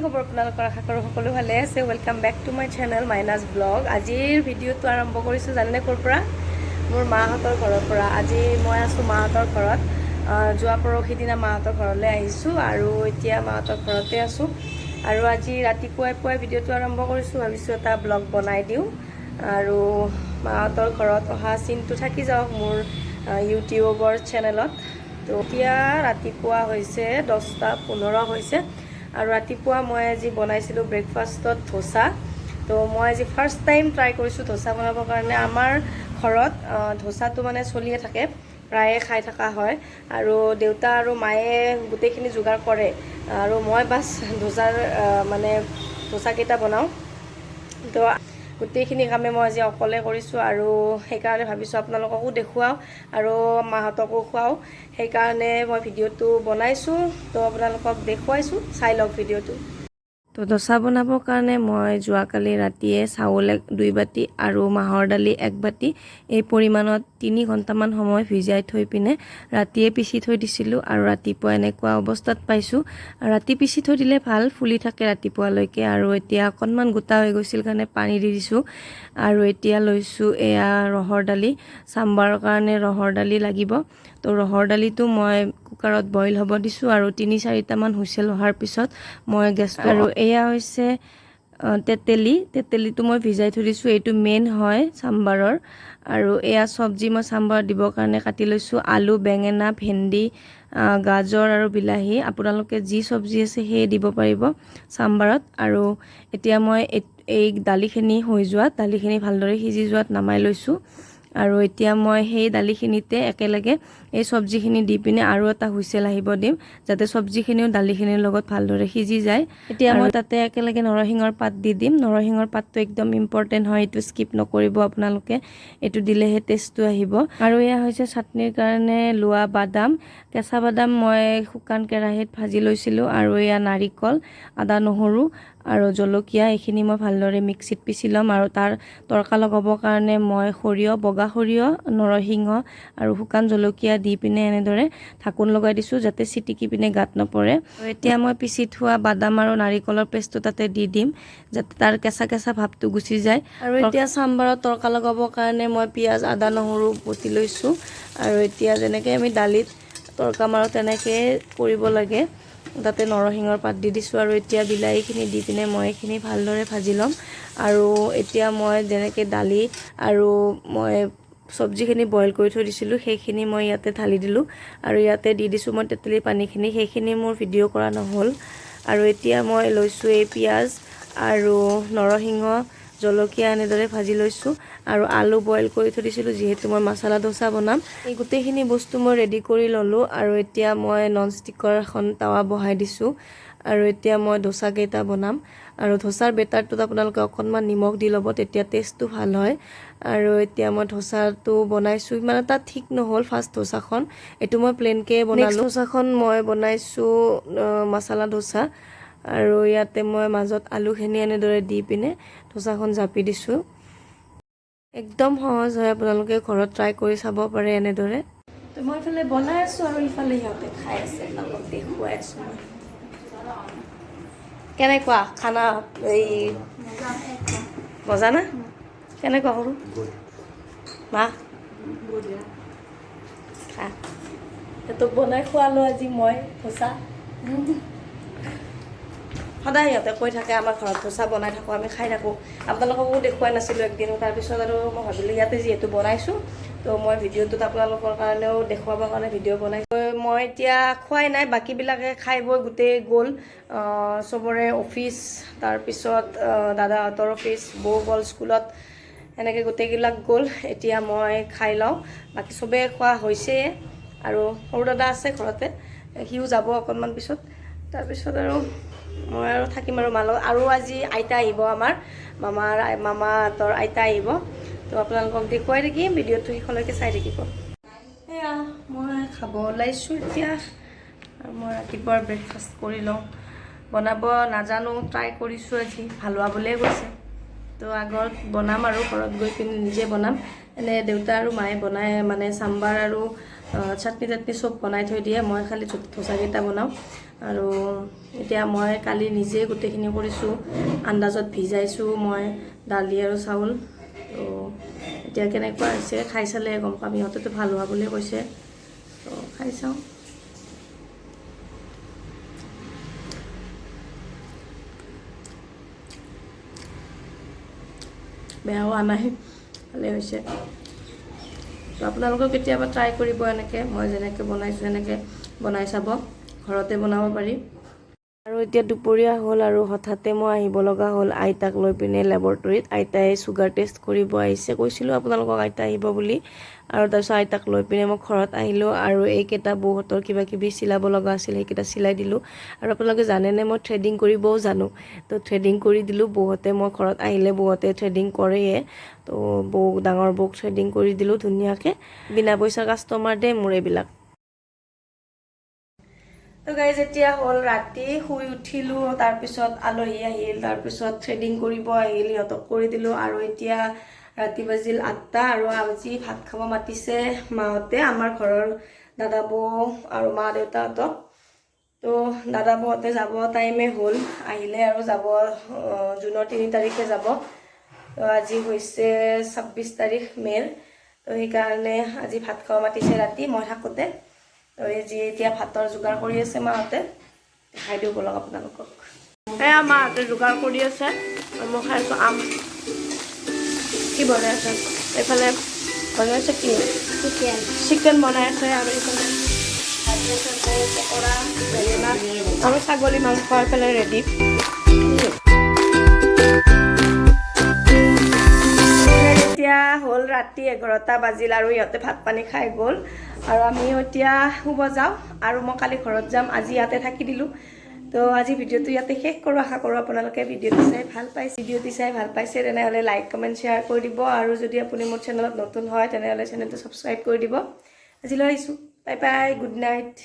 খবৰ আপোনালোকৰ আশা কৰোঁ সকলো ভালে আছে welcome back to my channel minus vlog আজিৰ ভিডিঅ'টো আৰম্ভ কৰিছোঁ জানেনে ক'ৰ পৰা মোৰ মাহঁতৰ ঘৰৰ পৰা আজি মই আছোঁ মাহঁতৰ ঘৰত যোৱা পৰহি দিনা মাহঁতৰ ঘৰলৈ আহিছোঁ আৰু এতিয়া মাহঁতৰ ঘৰতে আছোঁ আৰু আজি ৰাতিপুৱাই পুৱাই ভিডিঅ'টো আৰম্ভ কৰিছোঁ ভাবিছোঁ এটা ব্লগ বনাই দিওঁ আৰু মাহঁতৰ ঘৰত অহা চিনটো থাকি যাওক মোৰ ইউটিউবৰ চেনেলত তো এতিয়া ৰাতিপুৱা হৈছে 10:15 হৈছে আৰু ৰাতিপুৱা মই আজি বনাইছিলোঁ ব্ৰেকফাষ্টত ধোসা তো মই আজি ফাৰ্ষ্ট টাইম ট্ৰাই কৰিছোঁ ধোসা বনাবৰ কাৰণে আমাৰ ঘৰত ধোসাটো মানে চলিয়ে থাকে প্ৰায়ে খাই থকা হয় আৰু দেউতা আৰু মায়ে গোটেইখিনি যোগাৰ কৰে আৰু মই বাছ ধোসাৰ মানে ধোসাকেইটা বনাওঁ তো গোটেইখিনি কামে মই আজি অকলে কৰিছোঁ আৰু সেইকাৰণে ভাবিছোঁ আপোনালোককো দেখুৱাওঁ আৰু মাহঁতকো খুৱাওঁ সেইকাৰণে মই ভিডিঅ'টো বনাইছোঁ তো আপোনালোকক দেখুৱাইছোঁ চাই লওক ভিডিঅ'টো তো ধোসা বনাবৰ কাৰণে মই যোৱাকালি ৰাতিয়ে চাউল 2 বাটি আৰু মাহৰ দালি 1 বাটি এই পৰিমাণত 3 ঘণ্টামান সময় ভিজাই থৈ পিনে ৰাতিয়ে পিচি থৈ দিছিলোঁ আৰু ৰাতিপুৱা এনেকুৱা অৱস্থাত পাইছোঁ ৰাতি পিচি থৈ দিলে ভাল ফুলি থাকে ৰাতিপুৱালৈকে আৰু এতিয়া অকণমান গোটা হৈ গৈছিল কাৰণে পানী দি দিছোঁ আৰু এতিয়া লৈছোঁ এয়া ৰহৰ দালি চাম্বাৰৰ কাৰণে ৰহৰ দালি লাগিব তো ৰহৰ দালিটো মই কুকাৰত বইল হ'ব দিছোঁ আৰু 3-4টামান হুইচেল হোৱাৰ পিছত মই গেছ আৰু এয়া হৈছে তেতেলিটো মই ভিজাই থৈ দিছোঁ এইটো মেইন হয় চাম্বাৰৰ আৰু এয়া চব্জি মই চাম্বাৰত দিবৰ কাৰণে কাটি লৈছোঁ আলু বেঙেনা ভেন্দি গাজৰ আৰু বিলাহী আপোনালোকে যি চব্জি আছে সেই দিব পাৰিব চাম্বাৰত আৰু এতিয়া মই এই দালিখিনি হৈ যোৱাত দালিখিনি ভালদৰে সিজি যোৱাত নামাই লৈছোঁ আৰু এতিয়া মই সেই দালিখিনিতে একেলগে এই চব্জিখিনি দি পিনে আৰু এটা হুইচেল আহিব দিম যাতে চব্জিখিনিও দালিখিনিৰ লগত ভালদৰে সিজি যায় এতিয়া মই তাতে একেলগে নৰসিংহৰ পাত দি দিম নৰসিংহৰ পাতটো একদম ইম্পৰ্টেণ্ট হয় এইটো স্কিপ নকৰিব আপোনালোকে এইটো দিলেহে টেষ্টটো আহিব আৰু এয়া হৈছে চাটনিৰ কাৰণে লোৱা বাদাম কেঁচা বাদাম মই শুকান কেৰাহীত ভাজি লৈছিলোঁ আৰু এয়া নাৰিকল আদা নহৰু আৰু জলকীয়া এইখিনি মই ভালদৰে মিক্সিত পিচি ল'ম আৰু তাৰ তৰকা লগাবৰ কাৰণে মই সৰিয়হ বগা সৰিয়হ নৰসিংহ আৰু শুকান জলকীয়া দি পিনে এনেদৰে ঢাকোন লগাই দিছোঁ যাতে চিটিকি পিনে গাত নপৰে আৰু এতিয়া মই পিচি থোৱা বাদাম আৰু নাৰিকলৰ পেষ্টটো তাতে দি দিম যাতে তাৰ কেঁচা ভাৱটো গুচি যায় আৰু এতিয়া চাম্বাৰত তৰকা লগাবৰ কাৰণে মই পিঁয়াজ আদা নহৰু বটি লৈছোঁ আৰু এতিয়া যেনেকৈ আমি দালিত তৰকা মাৰোঁ তেনেকৈ কৰিব লাগে তাতে নৰসিংহৰ পাত দি দিছোঁ আৰু এতিয়া বিলাহীখিনি দি পিনে মই এইখিনি ভালদৰে ভাজি ল'ম আৰু এতিয়া মই যেনেকৈ দালি আৰু মই চব্জিখিনি বইল কৰি থৈ দিছিলোঁ সেইখিনি মই ইয়াতে ঢালি দিলোঁ আৰু ইয়াতে দি দিছোঁ মই তেতেলীৰ পানীখিনি সেইখিনি মোৰ ভিডিঅ' কৰা নহ'ল আৰু এতিয়া মই লৈছোঁ এই পিঁয়াজ আৰু নৰসিংহ জলকীয়া এনেদৰে ভাজি লৈছোঁ আৰু আলু বইল কৰি থৈ দিছিলোঁ যিহেতু মই মছলা ডোচা বনাম এই গোটেইখিনি বস্তু মই ৰেডি কৰি ল'লোঁ আৰু এতিয়া মই ননষ্টিকৰ এখন টাৱা বহাই দিছোঁ আৰু এতিয়া মই ডোচাকেইটা বনাম আৰু ডোচাৰ বেটাৰটোত আপোনালোকে অকণমান নিমখ দি ল'ব তেতিয়া টেষ্টটো ভাল হয় আৰু এতিয়া মই ডোচাটো বনাইছোঁ ইমান এটা ঠিক নহ'ল ফাৰ্ষ্ট ডোচাখন এইটো মই প্লেনকৈ বনালোঁ ডোচাখন মই বনাইছোঁ মছলা ডোচা আৰু ইয়াতে মই মাজত আলুখিনি এনেদৰে দি পিনে ডোচাখন জাপি দিছোঁ একদম সহজ হয় আপোনালোকে ঘৰত ট্ৰাই কৰি চাব পাৰে এনেদৰে তো মই ইফালে বনাই আছোঁ আৰু ইফালে সিহঁতে খাই আছে আপোনালোকক দেখুৱাই আছোঁ মই কেনেকুৱা খানা এই মজা না কেনেকুৱা কৰোঁ মা খা সিহঁতক বনাই খোৱালোঁ আজি মই ধোচা সদায় সিহঁতে কৈ থাকে আমাৰ ঘৰত ধোচা বনাই থাকোঁ আমি খাই থাকোঁ আপোনালোককো দেখুৱাই নাছিলোঁ একদিনো তাৰপিছত আৰু মই ভাবিলোঁ ইয়াতে যিহেতু বনাইছোঁ তো মই ভিডিঅ'টোত আপোনালোকৰ কাৰণেও দেখুৱাবৰ কাৰণে ভিডিঅ' বনাইছোঁ মই এতিয়া খোৱাই নাই বাকীবিলাকে খাই বৈ গোটেই গ'ল চবৰে অফিচ তাৰপিছত দাদাহঁতৰ অফিচ বৌ গ'ল স্কুলত এনেকৈ গোটেইবিলাক গ'ল এতিয়া মই খাই লওঁ বাকী চবেই খোৱা হৈছেই আৰু সৰু দাদা আছে ঘৰতে সিও যাব অকণমান পিছত তাৰপিছত আৰু মই আৰু থাকিম আৰু মালত আৰু আজি আইতা আহিব আমাৰ মামাহঁতৰ আইতা আহিব তো আপোনালোকক দেখুৱাই থাকিম ভিডিঅ'টো শেষলৈকে চাই থাকিব এয়া মই খাব ওলাইছোঁ এতিয়া আৰু মই ৰাতিপুৱাৰ ব্ৰেকফাষ্ট কৰি লওঁ বনাব নাজানো ট্ৰাই কৰিছোঁ আজি ভাল হোৱা বুলিয়ে কৈছে তো আগত বনাম আৰু ঘৰত গৈ পিনে নিজে বনাম এনে দেউতা আৰু মায়ে বনাই মানে চাম্বাৰ আৰু চাটনি টাটনি চব বনাই থৈ দিয়ে মই খালি ধোচাকেইটা বনাওঁ আৰু এতিয়া মই কালি নিজে গোটেইখিনি কৰিছোঁ আন্দাজত ভিজাইছোঁ মই দালি আৰু চাউল তো এতিয়া কেনেকুৱা হৈছে খাই চালে গম পাম ইহঁতেতো ভাল হোৱা বুলি কৈছে তো খাই চাওঁ বেয়া হোৱা নাই ভালে হৈছে তো আপোনালোকেও কেতিয়াবা ট্ৰাই কৰিব এনেকৈ মই যেনেকৈ বনাইছোঁ এনেকৈ বনাই চাব ঘৰতে বনাব পাৰি আৰু এতিয়া দুপৰীয়া হ'ল আৰু হঠাতে মই আহিব লগা হ'ল আইতাক লৈ পিনে লেবৰেটৰীত আইতাই চুগাৰ টেষ্ট কৰিব আহিছে কৈছিলোঁ আপোনালোকক আইতা আহিব বুলি আৰু তাৰপিছত আইতাক লৈ পিনে মই ঘৰত আহিলোঁ আৰু এইকেইটা বৌহঁতৰ কিবা কিবি চিলাব লগা আছিল সেইকেইটা চিলাই দিলোঁ আৰু আপোনালোকে জানেনে মই থ্ৰেডিং কৰিবও জানো তো থ্ৰেডিং কৰি দিলোঁ বৌহঁতে মই ঘৰত আহিলে বৌহঁতে থ্ৰেডিং কৰেয়ে তো ডাঙৰ বৌক থ্ৰেডিং কৰি দিলোঁ ধুনীয়াকৈ বিনা পইচাৰ কাষ্টমাৰ দেই মোৰ এইবিলাক তো গাইজ এতিয়া হ'ল ৰাতি শুই উঠিলোঁ তাৰপিছত আলহী আহিল তাৰপিছত থ্ৰেডিং কৰিব আহিল সিহঁতক কৰি দিলোঁ আৰু এতিয়া ৰাতি বাজিল 8টা আৰু আজি ভাত খাব মাতিছে মাহঁতে আমাৰ ঘৰৰ দাদা বৌ আৰু মা দেউতাহঁতক তো দাদা বৌহঁতে যাব টাইমে হ'ল আহিলে আৰু যাব জুনৰ 3 তাৰিখে যাব তো আজি হৈছে 26 তাৰিখ মে'ৰ তো সেইকাৰণে আজি ভাত খাব মাতিছে ৰাতি মই থাকোঁতে তো এই যি এতিয়া ভাতৰ যোগাৰ কৰি আছে মাহঁতে খাই দিওঁ বলক আপোনালোকক এয়া মাহঁতে যোগাৰ কৰি আছে মই খাই আছোঁ আম কি বনাই আছে এইফালে বনাইছে কি চিকেন বনাই আছে আৰু এইফালে ভাজি আছে পকৰা বেঙেনা আৰু ছাগলী মাংস এইফালে ৰেডি এতিয়া হ'ল ৰাতি 11টা বাজিল আৰু ইহঁতে ভাত পানী খাই গ'ল আৰু আমি এতিয়া শুব যাওঁ আৰু মই কালি ঘৰত যাম আজি ইয়াতে থাকি দিলোঁ তো আজি ভিডিঅ'টো ইয়াতে শেষ কৰোঁ আশা কৰোঁ আপোনালোকে ভিডিঅ'টো চাই ভাল পাইছে তেনেহ'লে লাইক কমেণ্ট শ্বেয়াৰ কৰি দিব আৰু যদি আপুনি মোৰ চেনেলত নতুন হয় তেনেহ'লে চেনেলটো ছাবস্ক্ৰাইব কৰি দিব আজিলৈ আহিছোঁ বাই বাই গুড নাইট